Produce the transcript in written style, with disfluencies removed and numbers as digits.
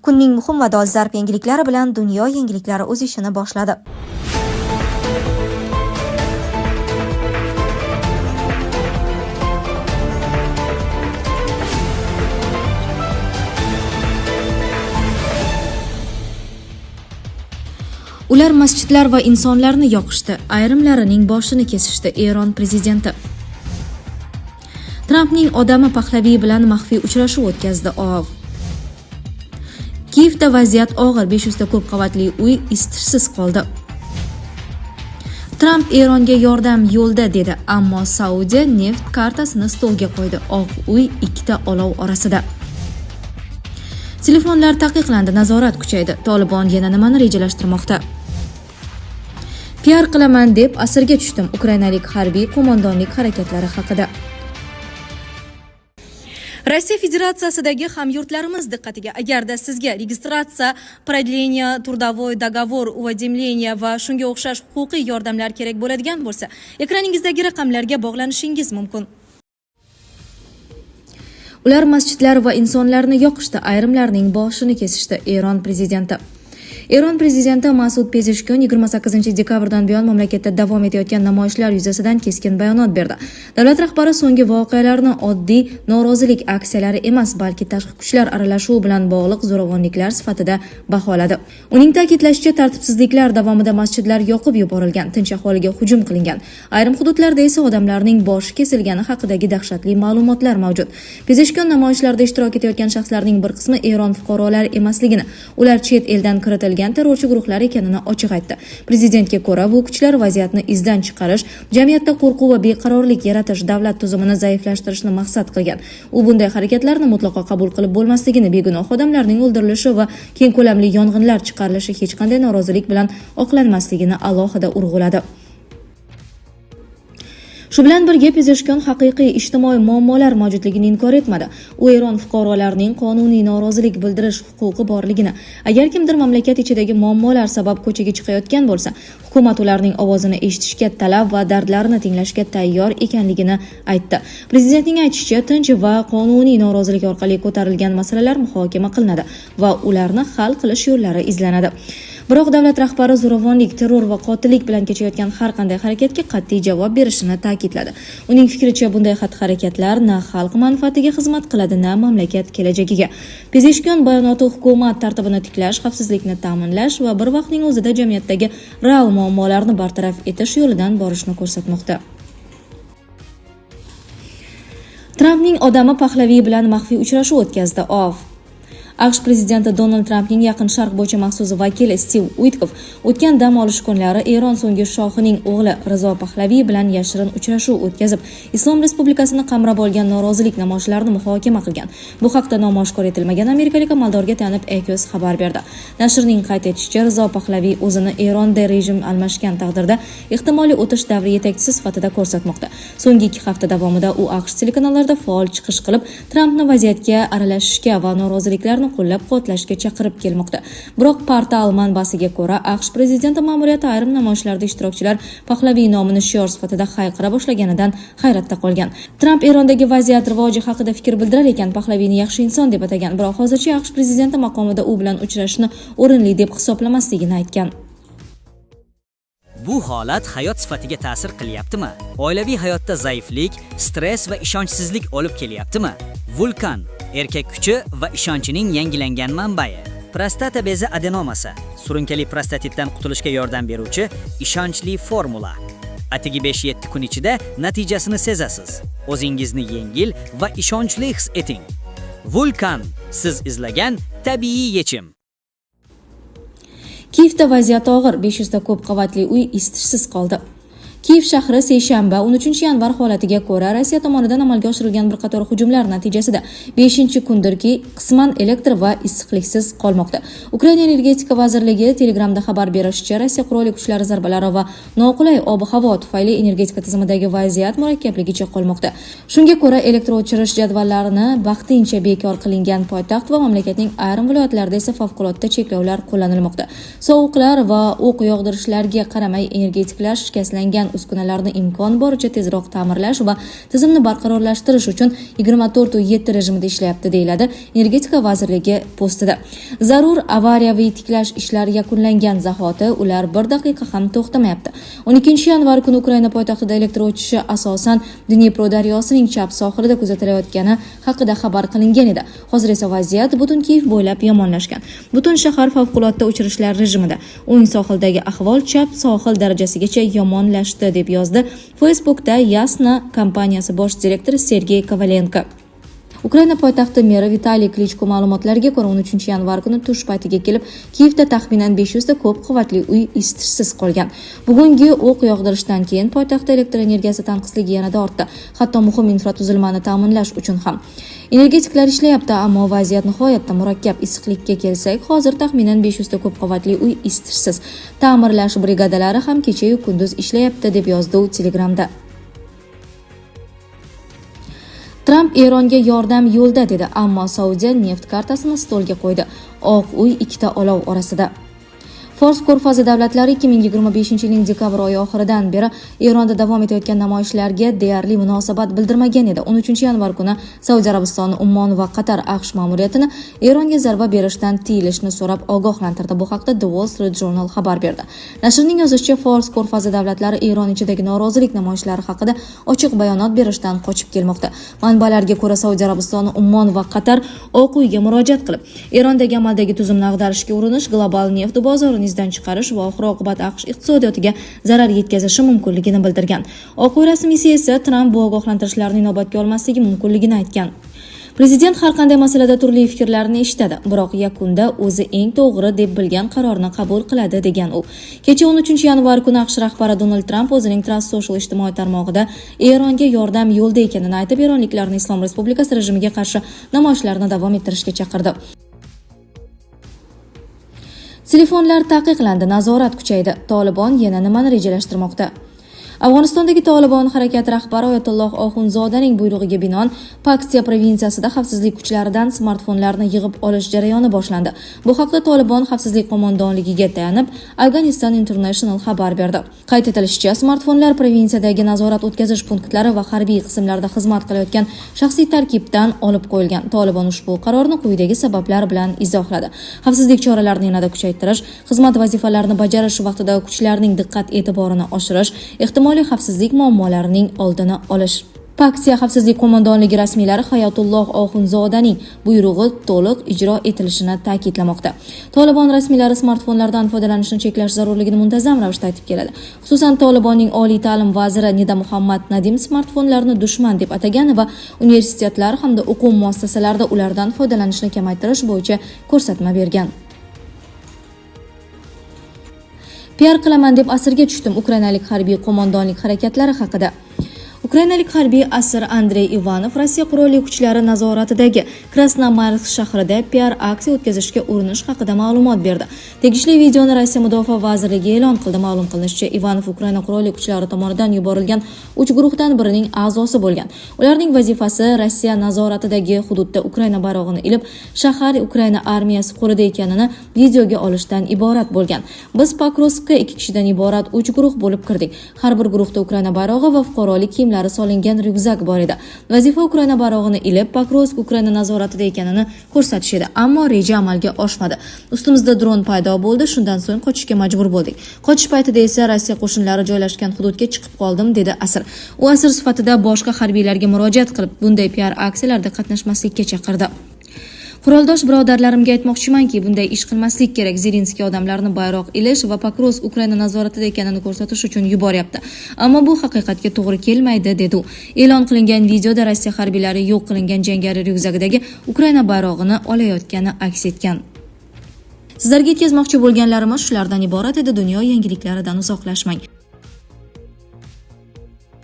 Kunning muhim va dolzarb yangiliklari bilan dunyo yangiliklari o'z ishini boshladi. Ular masjidlar va insonlarni yoqishdi, ayrimlarining boshini kesishdi. Eron prezidenti Trampning odami Pahlaviy bilan maxfiy uchrashuv o'tkazdi. Kiyevda vaziyat og'ir, 500 ta ko'p qavatli uy isitishsiz qoldi. Tramp Eronga yordam yo'lda dedi, ammo Saudiya neft kartasini stolga qo'ydi. Oq uy ikkita olov orasida. Telefonlar taqiqlandi, nazorat kuchaydi. Tolibon yana nimani rejalashtirmoqda? PR qilaman deb asirga tushdim. Ukrainalik harbiy qo'mondonlik harakatlari haqida. Rossiya Federatsiyasidagi hamyurtlarimiz diqqatiga, agarda sizga registratsiya, продление, трудовой договор, уведомление va shunga o'xshash huquqiy yordamlar kerak bo'ladigan bo'lsa, ekraningizdagi raqamlarga bog'lanishingiz mumkin. Ular masjidlar va insonlarni yoqishdi, ayrimlarning boshini kesishdi. Eron prezidenti Masud Pezeshkian 28 dekabrdan buyon mamlakatda davom etayotgan namoyishlar yuzasidan keskin bayonot berdi. Davlat rahbari so'nggi voqealarni oddiy norozilik aksiyalari emas, balki tashqi kuchlar aralashuvi bilan bog'liq zo'ravonliklar sifatida baholadi. Uning ta'kidlashicha, tartibsizliklar davomida masjidlar yoqib yuborilgan, tinch aholiga hujum qilingan. Ayrim hududlarda esa odamlarning boshi kesilgani haqidagi dahshatli ma'lumotlar mavjud. Pezeshkian namoyishlarda ishtirok etayotgan shaxslarning bir qismi Eron fuqarolari emasligini, ular chet eldan kiritilgan terrorchi guruhlar ekanini ochiq aytdi. Prezidentga ko'ra, bu kuchlar vaziyatni izdan chiqarish, jamiyatda qo'rquv va beqarorlik yaratish, davlat tuzumini zaiflashtirishni maqsad qilgan. U bunday harakatlarni mutlaqo qabul qilib bo'lmasligini, begunoh odamlarning o'ldirilishi va keng ko'lamli yong'inlar chiqarilishi hech qanday norozilik bilan oqlanmasligini alohida urg'uladi. Shu bilan birga Pezeshkian haqiqiy ijtimoiy muammolar mavjudligini inkor etmadi. U Eron fuqarolarining qonuniy norozilik bildirish huquqi borligini, agar kimdir mamlakat ichidagi muammolar sabab ko'chaga chiqayotgan bo'lsa, hukumat ularning ovozini eshitishga talab va dardlarini tinglashga tayyor ekanligini aytdi. Prezidentning aytishicha, tinch va qonuniy norozilik orqali ko'tarilgan masalalar muhokama qilinadi va ularni hal qilish yo'llari izlanadi. Biroq davlat rahbari zo'ravonlik, terror va qotillik bilan kechayotgan har qanday harakatga qat'iy javob berishini ta'kidladi. Uning fikricha, bunday xatti-harakatlar na xalq manfaatiga xizmat qiladi, na mamlakat kelajagiga. Pezeshkian bayonoti hukumat tartibini tiklash, xavfsizlikni ta'minlash va bir vaqtning o'zida jamiyatdagi real muammolarni bartaraf etish yo'lidan borishni ko'rsatmoqda. Trampning odami Pahlaviy bilan maxfiy uchrashuv o'tkazdi. AQSh prezidenti Donald Trampning Yaqin Sharq bo'yicha maxsus vakili Stiv Witkoff o'tgan dam olish kunlari Eron so'nggi shohining o'g'li Rizo Pahlaviy bilan yashirin uchrashuv o'tkazib, Islom Respublikasini qamrab olgan norozilik namoyishlarini muhokama qilgan. Bu haqda nom oshkor etilmagan amerikalik amaldorga tayanib Axios xabar berdi. Nashrning qayd etishicha, Rizo Pahlaviy o'zini Eronda rejim almashgan taqdirda ehtimoliy o'tish davri yetakchisi sifatida ko'rsatmoqda. So'nggi 2 hafta davomida u AQSh telekanallarida faol chiqish qilib, Trampni vaziyatga aralashishga va noroziliklarni qo'llab-quvvatlashga chaqirib kelmoqda. Biroq portal manbasiga ko'ra, AQSh prezidenti ma'muriyati ayrim namoyishlarda ishtirokchilar Pahlaviy nomini shior sifatida hayqira boshlaganidan hayratda qolgan. Tramp Erondagi vaziyat rivoji haqida fikr bildirar ekan, Pahlaviyni yaxshi inson deb atagan, biroq hozircha AQSh prezidenti maqomida u bilan uchrashishni o'rinli deb hisoblamasligini aytgan. Bu holat hayot sifatiga ta'sir qilyaptimi? Oilaviy hayotda zaiflik, stress va ishonchsizlik olib kelyaptimi? Vulkan erkak kuchi va ishonchining yangilangan manbai. Prostata bezi adenomasi, surunkali prostatitdan qutulishga yordam beruvchi ishonchli formula. Atigi 5-7 kun ichida natijasini sezasiz. O'zingizni yengil va ishonchli his eting. Vulkan, siz izlagan tabiiy yechim. Kiyevda vaziyat og'ir, 500 ta ko'p qavatli uy isitishsiz qoldi. Kiyev shahri seshanba 13 yanvar holatiga ko'ra Rossiya tomonidan amalga oshirilgan bir qator hujumlar natijasida 5-kundirki qisman elektr va issiqliksiz qolmoqda. Ukraina energetika vazirligi Telegramda xabar berishicha, Rossiya qurolli kuchlari zarbalari va noqulay ob-havo tufayli energetika tizimidagi vaziyat murakkabligicha qolmoqda. Shunga ko'ra, elektr o'chirish jadvallarini vaqtincha bekor qilingan poytaxt va mamlakatning ayrim viloyatlarida esa favqulodda cheklovlar qo'llanilmoqda. Sovuqlar va o'q yog'dirishlarga qaramay energetiklar shikastlangan uskunalarni imkon boricha tezroq ta'mirlash va tizimni barqarorlashtirish uchun 24/7 rejimida ishlayapti, deyiladi Energetika vazirligi postida. Zarur avariyaviy tiklash ishlari yakunlangan zahoti ular 1 daqiqa ham to'xtamayapti. 12 yanvar kuni Ukraina poytaxtida elektr o'chishi asosan Dnipro daryosining chap sohilida kuzatilayotgani haqida xabar qilingan edi. Hozir esa vaziyat butun Kiyev bo'ylab yomonlashgan. Butun shahar favqulodda o'chirishlar rejimida. O'ng sohildagi ahvol chap sohil darajasigacha yomonlashdi, deb yozdi Facebook'da Yasna kompaniyasi bosh direktori Sergey Kovalenko. Ukraina poytaxti meri Vitaliy Klichko ma'lumotlariga ko'ra 13 yanvar kuni tush paytiga kelib, Kiyevda taxminan 500 ta ko'p qavatli uy isitishsiz qolgan. Bugungi o'q yog'dirishdan keyin poytaxtda elektr energiyasi tanqisligi yanada ortdi, hatto muhim infratuzilmani ta'minlash uchun ham. Energetiklar ishlayapti, ammo vaziyat nihoyatda murakkab. Issiqlikka kelsak, hozir taxminan 500 ta ko'p qavatli uy isitishsiz. Ta'mirlash brigadalari ham kecha-yu kunduz ishlayapti, deb yozdi u Telegramda. Tramp Eronga yordam yo'lda dedi, ammo Saudiya neft kartasini stolga qo'ydi. Oq uy ikkita olov orasida. Fors ko'rfazi davlatlari 2025-yilning dekabr oyi oxiridan beri Eronda davom etayotgan namoyishlarga deyarli munosabat bildirmagan edi. 13 yanvar kuni Saudiya Arabistoni, Ummon va Qatar AQSh ma'muriyatini Eronga zarba berishdan tiyilishni so'rab ogohlantirdi. Bu haqda The Wall Street Journal xabar berdi. Nashrning yozishicha, Fors ko'rfazi davlatlari Eron ichidagi norozilik namoyishlari haqida ochiq bayonot berishdan qochib kelmoqda. Manbalarga ko'ra, Saudiya Arabistoni, Ummon va Qatar Oq uyga murojaat qilib, Erondagi amaldagi tuzumni ag'darishga urinish, global neft bozorini izdan chiqarish va oxir-oqibat AQSh iqtisodiyotiga zarar yetkazishi mumkinligini bildirgan. Oq uy rasmiysi esa Tramp bu ogohlantirishlarni inobatga olmasligi mumkinligini aytgan. Prezident har qanday masalada turli fikrlarni eshitadi, biroq yakunda o'zi eng to'g'ri deb bilgan qarorni qabul qiladi, degan u. Kecha 13 yanvar kuni AQSh rahbari Donald Tramp o'zining Truth Social ijtimoiy tarmog'ida Eronga yordam yo'lda ekanini aytib, eronliklarni Islom Respublikasi rejimiga qarshi namoyishlarni davom ettirishga chaqirdi. Telefonlar taqiqlandi, nazorat kuchaydi. Tolibon yana nimani rejalashtirmoqda? Afg'onistondagi Tolibon harakati rahbari Oyatulloh Oxunzodaning buyrug'iga binoan Paktiya provinsiyasida xavfsizlik kuchlaridan smartfonlarni yig'ib olish jarayoni boshlandi. Bu haqda Tolibon xavfsizlik qo'mondonligiga tayanib Afghanistan International xabar berdi. Qayd etilishicha, smartfonlar provinsiyadagi nazorat o'tkazish punktlari va harbiy qismlarda xizmat qilayotgan shaxsiy tarkibdan olib qo'yilgan. Tolibon ushbu qarorni quyidagi sabablar bilan izohladi. Xavfsizlik choralarini yanada kuchaytirish, xizmat vazifalarini bajarish vaqtida kuchlarning diqqat-e'tiborini oshirish, ehtimoliy xavfsizlik muammolarining oldini olish. Paktiya xavfsizlik qo'mondonligi rasmiylari Hayotulloh Oxunzodaning buyrug'i to'liq ijro etilishini ta'kidlamoqda. Tolibon rasmiylari smartfonlardan foydalanishni cheklash zarurligini muntazam ravishda aytib keladi. Xususan, Tolibonning oliy ta'lim vaziri Nida Muhammad Nadim smartfonlarni dushman deb atagan va universitetlar hamda o'quv muassasalarida ulardan foydalanishni kamaytirish bo'yicha ko'rsatma bergan. PR qilaman deb asirga tushdim. Ukrainalik harbiy qo'mondonlik harakatlari haqida. Ukrainalik harbiy asir Andrey Ivanov Rossiya qurolli kuchlari nazoratidagi Krasnomarsk shahrida PR aksiya o'tkazishga urinish haqida ma'lumot berdi. Tegishli videoni Rossiya mudofaa vazirligi e'lon qildi. Ma'lum qilinishicha, Ivanov Ukraina qurolli kuchlari tomonidan yuborilgan 3 guruhdan birining a'zosi bo'lgan. Ularning vazifasi Rossiya nazoratidagi hududda Ukraina bayrog'ini ilib, shahar Ukraina armiyasi qo'lida ekanini videoga olishdan iborat bo'lgan. Biz Pokrovskka 2 kishidan iborat 3 guruh bo'lib kirdik. Har bir guruhda Ukraina bayrog'i va fuqarolik kiyimlari solingan ryukzak bor edi. Vazifa Ukraina bayrog'ini ilib, Pokrovsk Ukraina nazoratida ekanini ko'rsatish edi, ammo reja amalga oshmadi. Ustimizda dron paydo bo'ldi, shundan so'ng qochishga majbur bo'ldik. Qochish paytida esa Rossiya qo'shinlari joylashgan hududga chiqib qoldim, dedi asir. U asir sifatida boshqa harbiylarga murojaat qilib, bunday PR aksiyalarda qatnashmaslikka chaqirdi. Quroldosh birodarlarimga aytmoqchimanki, bunday ish qilmaslik kerak. Zelenskiy odamlarni bayroq ilish va Pokrovsk Ukraina nazoratida ekanini ko'rsatish uchun yuboryapti. Ammo bu haqiqatga to'g'ri kelmaydi, dedi u. E'lon qilingan videoda Rossiya harbiylari yo'q qilingan jangari ryukzagidagi Ukraina bayrog'ini olayotgani aks etgan. Sizlarga yetkazmoqchi bo'lganlarimiz shulardan iborat edi. Dunyo yangiliklaridan uzoqlashmang.